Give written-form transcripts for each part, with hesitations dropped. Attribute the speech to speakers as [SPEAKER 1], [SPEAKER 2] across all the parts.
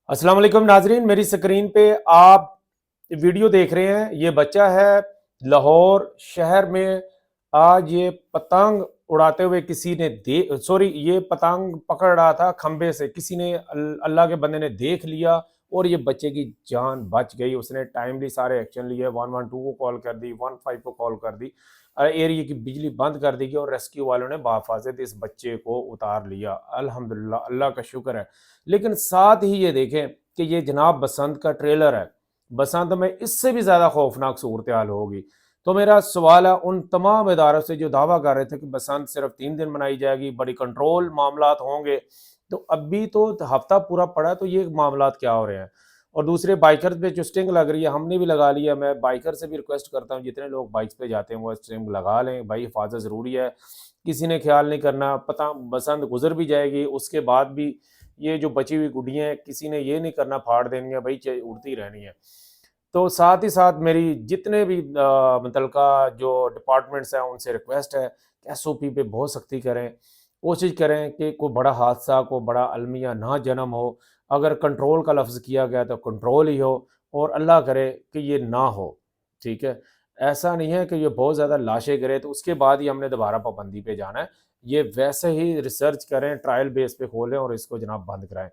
[SPEAKER 1] अस्सलाम वालेकुम नाजरीन, मेरी स्क्रीन पे आप वीडियो देख रहे हैं। ये बच्चा है लाहौर शहर में। आज ये पतंग उड़ाते हुए किसी ने ये पतंग पकड़ रहा था खंबे से, किसी ने अल्लाह के बंदे ने देख लिया और ये बच्चे की जान बच गई। उसने टाइमली सारे एक्शन लिए, 112 को कॉल कर दी, 15 को कॉल कर दी, एरिया की बिजली बंद कर दी गई और रेस्क्यू वालों ने बाफाजत इस बच्चे को उतार लिया। अल्हम्दुलिल्लाह, अल्लाह का शुक्र है। लेकिन साथ ही ये देखें कि ये जनाब बसंत का ट्रेलर है। बसंत में इससे भी ज़्यादा खौफनाक सूरत हाल होगी। तो मेरा सवाल है उन तमाम इदारों से जो दावा कर रहे थे कि बसंत सिर्फ 3 दिन मनाई जाएगी, बड़ी कंट्रोल मामलात होंगे, तो अभी तो हफ्ता पूरा पड़ा है, तो ये मामलात क्या हो रहे हैं। और दूसरे बाइकर्स पे जो स्टिंग लग रही है, हमने भी लगा लिया। मैं बाइकर से भी रिक्वेस्ट करता हूँ, जितने लोग बाइक्स पे जाते हैं वो स्टिंग लगा लें भाई, हिफाजत ज़रूरी है। किसी ने ख्याल नहीं करना, पता बसंत गुजर भी जाएगी, उसके बाद भी ये जो बची हुई गुड्डियाँ हैं, किसी ने ये नहीं करना फाड़ देनी है भाई, उड़ती रहनी है। तो साथ ही साथ मेरी जितने भी मुतलका जो डिपार्टमेंट्स हैं उनसे रिक्वेस्ट है कि एसओपी पे बहुत सख्ती करें। कोशिश करें कि कोई बड़ा हादसा, कोई बड़ा अलमिया ना जन्म हो। अगर कंट्रोल का लफ्ज़ किया गया तो कंट्रोल ही हो, और अल्लाह करे कि ये ना हो। ठीक है, ऐसा नहीं है कि ये बहुत ज़्यादा लाशें गिरे तो उसके बाद ही हमने दोबारा पाबंदी पे जाना है। ये वैसे ही रिसर्च करें, ट्रायल बेस पे खोलें और इसको जनाब बंद कराएं।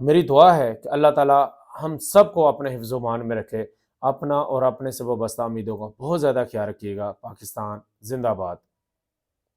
[SPEAKER 1] मेरी दुआ है कि अल्लाह ताला हम सब को अपने हिफ्ज़-ओ-मान में रखे। अपना और अपने से वाबस्ता उम्मीदों का बहुत ज़्यादा ख्याल रखिएगा। पाकिस्तान ज़िंदाबाद।